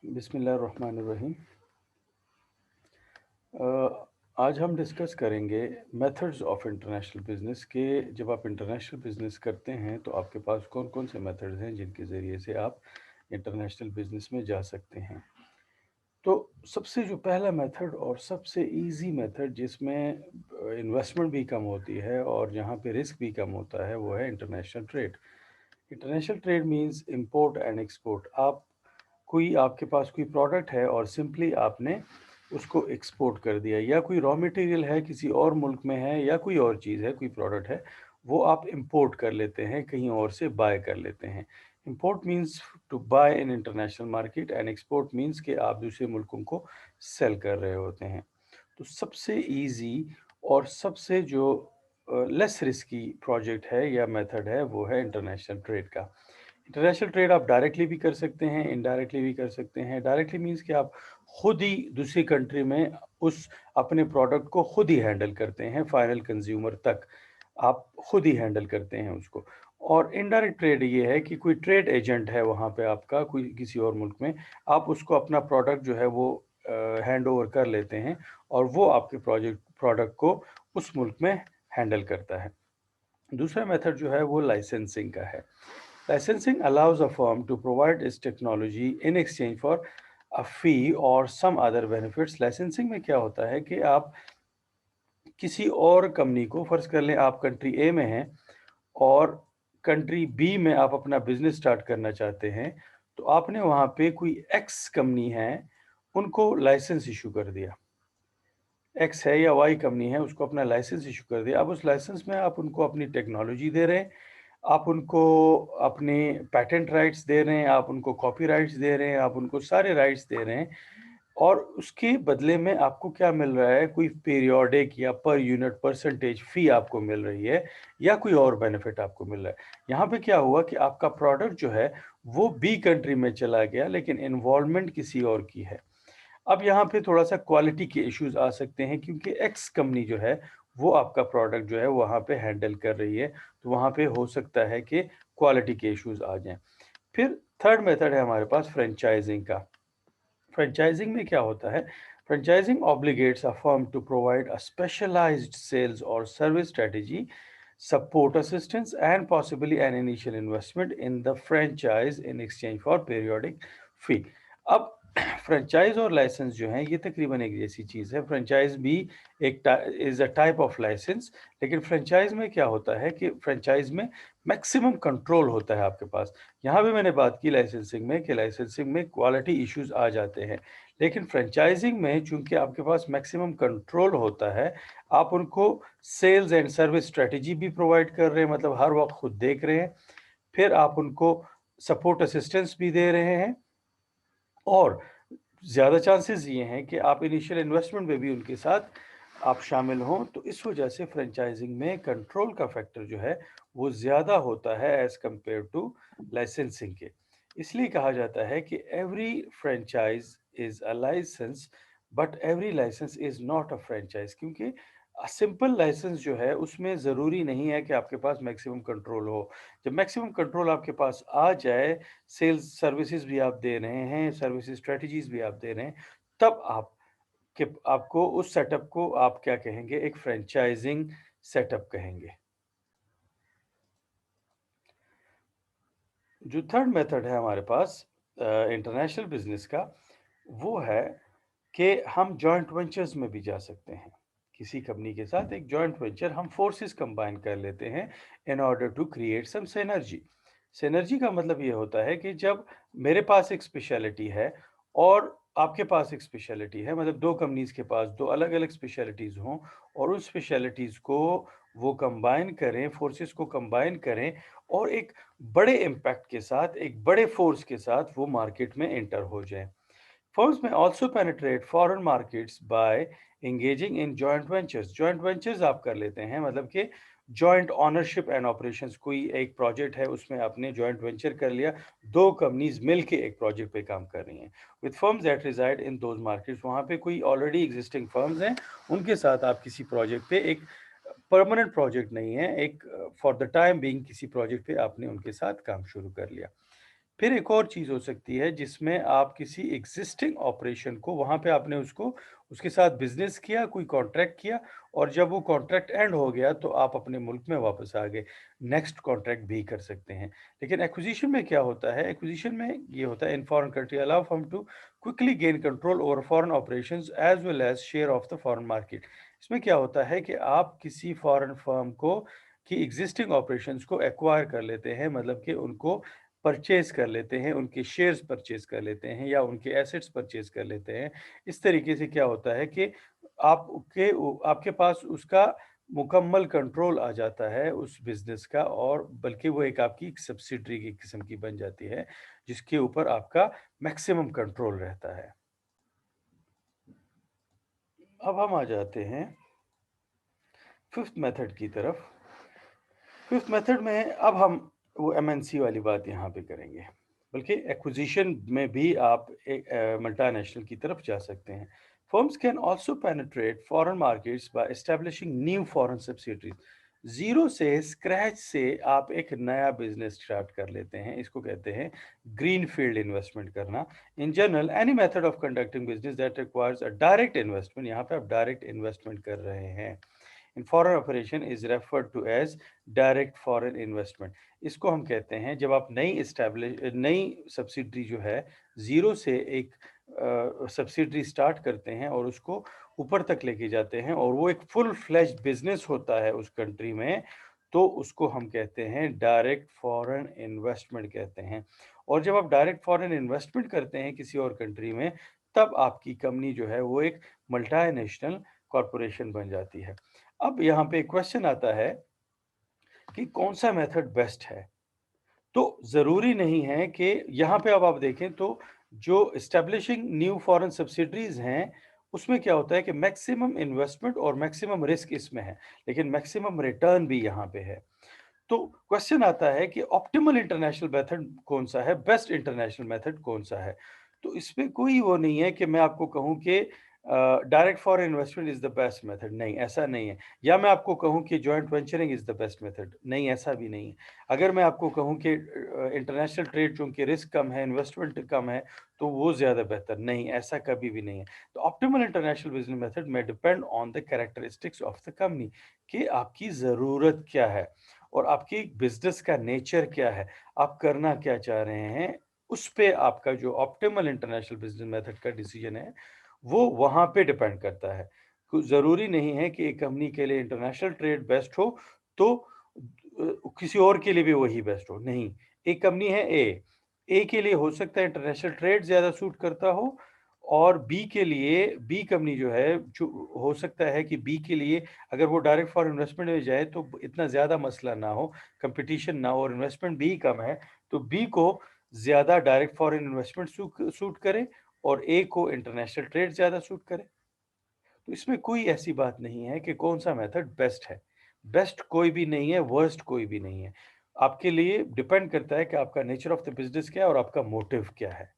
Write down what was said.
बिस्मिल्लाहिर्रहमानिर्रहीम। आज हम डिस्कस करेंगे मेथड्स ऑफ इंटरनेशनल बिज़नेस के। जब आप इंटरनेशनल बिज़नेस करते हैं तो आपके पास कौन-कौन से मेथड्स हैं जिनके ज़रिए से आप इंटरनेशनल बिज़नेस में जा सकते हैं। तो सबसे जो पहला मेथड और सबसे ईज़ी मेथड जिसमें इन्वेस्टमेंट भी कम होती है और जहाँ पे रिस्क भी कम होता है वो है international trade. International trade means import and export. आप कोई आपके पास कोई प्रोडक्ट है और सिंपली आपने उसको एक्सपोर्ट कर दिया, या कोई रॉ मटेरियल है किसी और मुल्क में है, या कोई और चीज़ है, कोई प्रोडक्ट है, वो आप इंपोर्ट कर लेते हैं, कहीं और से बाय कर लेते हैं। Import means to buy in international market and export means कि आप दूसरे मुल्कों को सेल कर रहे होते हैं। तो सबसे ईज़ी और सबसे जो लेस रिस्की प्रोजेक्ट है या मेथड है वो है इंटरनेशनल ट्रेड का। इंटरनेशनल ट्रेड आप डायरेक्टली भी कर सकते हैं, इनडायरेक्टली भी कर सकते हैं। डायरेक्टली मीन्स कि आप खुद ही दूसरी कंट्री में उस अपने प्रोडक्ट को खुद ही हैंडल करते हैं, फाइनल कंज्यूमर तक आप खुद ही हैंडल करते हैं उसको। और इनडायरेक्ट ट्रेड ये है कि कोई ट्रेड एजेंट है वहाँ पे आपका, कोई किसी और मुल्क में, आप उसको अपना प्रोडक्ट जो है वो हैंड ओवर कर लेते हैं और वो आपके प्रोडक्ट को उस मुल्क में हैंडल करता है। दूसरा मेथड जो है वो लाइसेंसिंग का है। Licensing allows a firm to provide its technology in exchange for a fee or some other benefits. Licensing में क्या होता है कि आप किसी और कंपनी को, फर्ज कर लें आप कंट्री ए में हैं और कंट्री बी में आप अपना बिजनेस स्टार्ट करना चाहते हैं, तो आपने वहाँ पे कोई एक्स कंपनी है, उनको लाइसेंस इशू कर दिया। एक्स है या वाई कंपनी है, उसको अपना लाइसेंस इशू कर दिया। अब उस लाइसेंस में आप उनको अपनी टेक्नोलॉजी दे रहे हैं, आप उनको अपने पैटेंट राइट्स दे रहे हैं, आप उनको कॉपीराइट्स दे रहे हैं, आप उनको सारे राइट्स दे रहे हैं, और उसके बदले में आपको क्या मिल रहा है? कोई पीरियोडिक या पर यूनिट परसेंटेज फ़ी आपको मिल रही है, या कोई और बेनिफिट आपको मिल रहा है। यहाँ पे क्या हुआ कि आपका प्रोडक्ट जो है वो बी कंट्री में चला गया, लेकिन इन्वॉल्वमेंट किसी और की है। अब यहाँ पे थोड़ा-सा क्वालिटी के इश्यूज़ आ सकते हैं, क्योंकि एक्स कंपनी जो है, वो आपका प्रोडक्ट जो है वहाँ पे हैंडल कर रही है, तो वहाँ पे हो सकता है कि क्वालिटी के इश्यूज़ आ जाएँ। फिर थर्ड मेथड है हमारे पास फ्रेंचाइज़िंग का। फ्रेंचाइज़िंग में क्या होता है? Franchising obligates a firm to provide a specialised sales और service strategy, support assistance and possibly an initial investment in the franchise in exchange for periodic fee। अब फ्रेंचाइज और लाइसेंस जो हैं ये तकरीबन एक जैसी चीज़ है। फ्रेंचाइज भी एक is a type of licence, लेकिन फ्रेंचाइज में क्या होता है कि फ्रेंचाइज में मैक्सिमम कंट्रोल होता है आपके पास। यहाँ भी मैंने बात की लाइसेंसिंग में कि लाइसेंसिंग में क्वालिटी इश्यूज आ जाते हैं, लेकिन फ्रेंचाइजिंग में चूंकि आपके पास मैक्सिमम कंट्रोल होता है, आप उनको सेल्स एंड सर्विस स्ट्रेटजी भी प्रोवाइड कर रहे हैं, मतलब हर वक्त खुद देख रहे हैं। फिर आप उनको सपोर्ट असिस्टेंस भी दे रहे हैं, और ज़्यादा चांसेस ये हैं कि आप इनिशियल इन्वेस्टमेंट में भी उनके साथ आप शामिल हों। तो इस वजह से फ्रेंचाइजिंग में कंट्रोल का फैक्टर जो है वो ज़्यादा होता है एज़ कंपेयर टू लाइसेंसिंग के। इसलिए कहा जाता है कि every franchise is a licence, but every licence is not a franchise, क्योंकि सिंपल लाइसेंस जो है उसमें ज़रूरी नहीं है कि आपके पास मैक्सिमम कंट्रोल हो। जब मैक्सिमम कंट्रोल आपके पास आ जाए, सेल्स सर्विसेज भी आप दे रहे हैं, सर्विसेज स्ट्रेटजीज भी आप दे रहे हैं, तब आप कि आपको उस सेटअप को आप क्या कहेंगे? एक फ्रेंचाइजिंग सेटअप कहेंगे। जो थर्ड मेथड है हमारे पास इंटरनेशनल बिजनेस का, वो है कि हम जॉइंट वेंचर्स में भी जा सकते हैं। किसी कंपनी के साथ एक जॉइंट वेंचर, हम फोर्सेस कंबाइन कर लेते हैं in order to create some synergy. Synergy का मतलब ये होता है कि जब मेरे पास एक स्पेशलिटी है और आपके पास एक स्पेशलिटी है, मतलब दो कंपनीज के पास दो अलग अलग स्पेशलिटीज हों, और उस स्पेशलिटीज को वो कंबाइन करें, फोर्सेस को कंबाइन करें, और एक बड़े इम्पैक्ट के साथ, एक बड़े फोर्स के साथ वो मार्केट में एंटर हो जाएं। Firms may also penetrate foreign markets by engaging in joint ventures। joint ventures आप कर लेते हैं, मतलब कि joint ownership and operations। कोई एक प्रोजेक्ट है, उसमें आपने joint venture कर लिया, दो कंपनीज मिलके एक प्रोजेक्ट पे काम कर रही हैं। with firms that reside in those markets, वहाँ पे कोई ऑलरेडी एग्जिस्टिंग फर्म्स हैं, उनके साथ आप किसी प्रोजेक्ट पे, एक परमानेंट प्रोजेक्ट नहीं है, एक फॉर द टाइम बीइंग किसी प्रोजेक्ट पे आपने उनके साथ काम शुरू कर लिया। फिर एक और चीज़ हो सकती है जिसमें आप किसी एग्ज़िस्टिंग ऑपरेशन को वहाँ पे आपने उसको उसके साथ बिज़नेस किया, कोई कॉन्ट्रैक्ट किया और जब वो कॉन्ट्रैक्ट एंड हो गया तो आप अपने मुल्क में वापस आ गए। नेक्स्ट कॉन्ट्रैक्ट भी कर सकते हैं। लेकिन एक्विज़िशन में क्या होता है? एक्विज़िशन में ये होता है in foreign country allow firm to quickly gain control over foreign operations as well as share of the foreign market. इसमें क्या होता है कि आप किसी फॉरेन फर्म को की एग्ज़िस्टिंग ऑपरेशंस को एक्वायर कर लेते हैं, मतलब कि उनको परचेज़ कर लेते हैं, उनके शेयर्स परचेज़ कर लेते हैं या उनके एसेट्स परचेज़ कर लेते हैं। इस तरीके से क्या होता है कि आपके पास उसका मुकम्मल कंट्रोल आ जाता है उस बिज़नेस का और बल्कि वो एक आपकी एक सब्सिडियरी की किस्म की बन जाती है, जिसके ऊपर आपका मैक्सिमम कंट्रोल रहता है। अब हम आ जाते हैं 5th मेथड की तरफ। 5th मेथड में अब हम वो एमएनसी वाली बात यहाँ पे करेंगे। बल्कि एक्विज़िशन में भी आप मल्टीनेशनल की तरफ जा सकते हैं। Firms can also penetrate foreign markets by establishing new foreign subsidiaries. Zero से स्क्रैच से आप एक नया बिज़नेस स्टार्ट कर लेते हैं। इसको कहते हैं ग्रीनफ़ील्ड इन्वेस्टमेंट करना। In general any method of conducting business that requires a direct investment, यहाँ पे आप डायरेक्ट इन्वेस्टमेंट कर रहे हैं। In foreign operation is referred to as direct foreign investment. इसको हम कहते हैं जब आप नई सब्सिडरी जो है ज़ीरो से एक सब्सिडरी स्टार्ट करते हैं और उसको ऊपर तक लेके जाते हैं और वो एक फुल फ्लेज्ड बिजनेस होता है उस कंट्री में, तो उसको हम कहते हैं डायरेक्ट फॉरेन इन्वेस्टमेंट कहते हैं। और जब आप डायरेक्ट फॉरेन इन्वेस्टमेंट करते हैं किसी और कंट्री में, तब आपकी कंपनी जो है वो एक मल्टीनेशनल कॉरपोरेशन बन जाती है। अब यहाँ पे क्वेश्चन आता है कि कौन-सा मेथड बेस्ट है? तो ज़रूरी नहीं है कि यहाँ पे अब आप देखें तो जो एस्टेब्लिशिंग न्यू फॉरेन सब्सिडरीज़ हैं, उसमें क्या होता है कि मैक्सिमम इन्वेस्टमेंट और मैक्सिमम रिस्क इसमें है, लेकिन मैक्सिमम रिटर्न भी यहाँ पे है। तो क्वेश्चन आता है कि ऑप्टिमल इंटरनेशनल मेथड कौन-सा है, बेस्ट इंटरनेशनल मेथड कौन-सा है? तो इसमें कोई वो नहीं है कि मैं आपको कहूँ कि direct foreign investment is the best method, नहीं, ऐसा नहीं है। या मैं आपको कहूँ कि joint venturing is the best method, नहीं, ऐसा भी नहीं है। अगर मैं आपको कहूँ कि इंटरनेशनल ट्रेड चूँकि रिस्क कम है, इन्वेस्टमेंट कम है, तो वो ज़्यादा बेहतर, नहीं, ऐसा कभी भी नहीं है। तो ऑप्टिमल इंटरनेशनल बिज़नेस मेथड में depend on the characteristics of the company कि आपकी ज़रूरत क्या है और आपकी बिज़नेस का नेचर क्या है, आप करना क्या चाह रहे हैं, उस पे आपका जो ऑप्टिमल इंटरनेशनल बिज़नेस मेथड का डिसीजन है, वो वहाँ पे डिपेंड करता है। कुछ ज़रूरी नहीं है कि एक कंपनी के लिए इंटरनेशनल ट्रेड बेस्ट हो, तो किसी और के लिए भी वही बेस्ट हो, नहीं। एक कंपनी है ए के लिए हो सकता है इंटरनेशनल ट्रेड ज़्यादा सूट करता हो और बी के लिए बी कंपनी जो है, जो हो सकता है कि बी के लिए अगर वो डायरेक्ट फॉरेन इन्वेस्टमेंट में जाए तो इतना ज़्यादा मसला ना हो, कंपटीशन ना हो और इन्वेस्टमेंट भी कम है, तो बी को ज़्यादा डायरेक्ट फॉरेन इन्वेस्टमेंट सूट करे और ए को इंटरनेशनल ट्रेड ज़्यादा सूट करे। तो इसमें कोई ऐसी बात नहीं है कि कौन-सा मेथड बेस्ट है। बेस्ट कोई भी नहीं है, वर्स्ट कोई भी नहीं है। आपके लिए डिपेंड करता है कि आपका नेचर ऑफ द बिज़नेस क्या है और आपका मोटिव क्या है।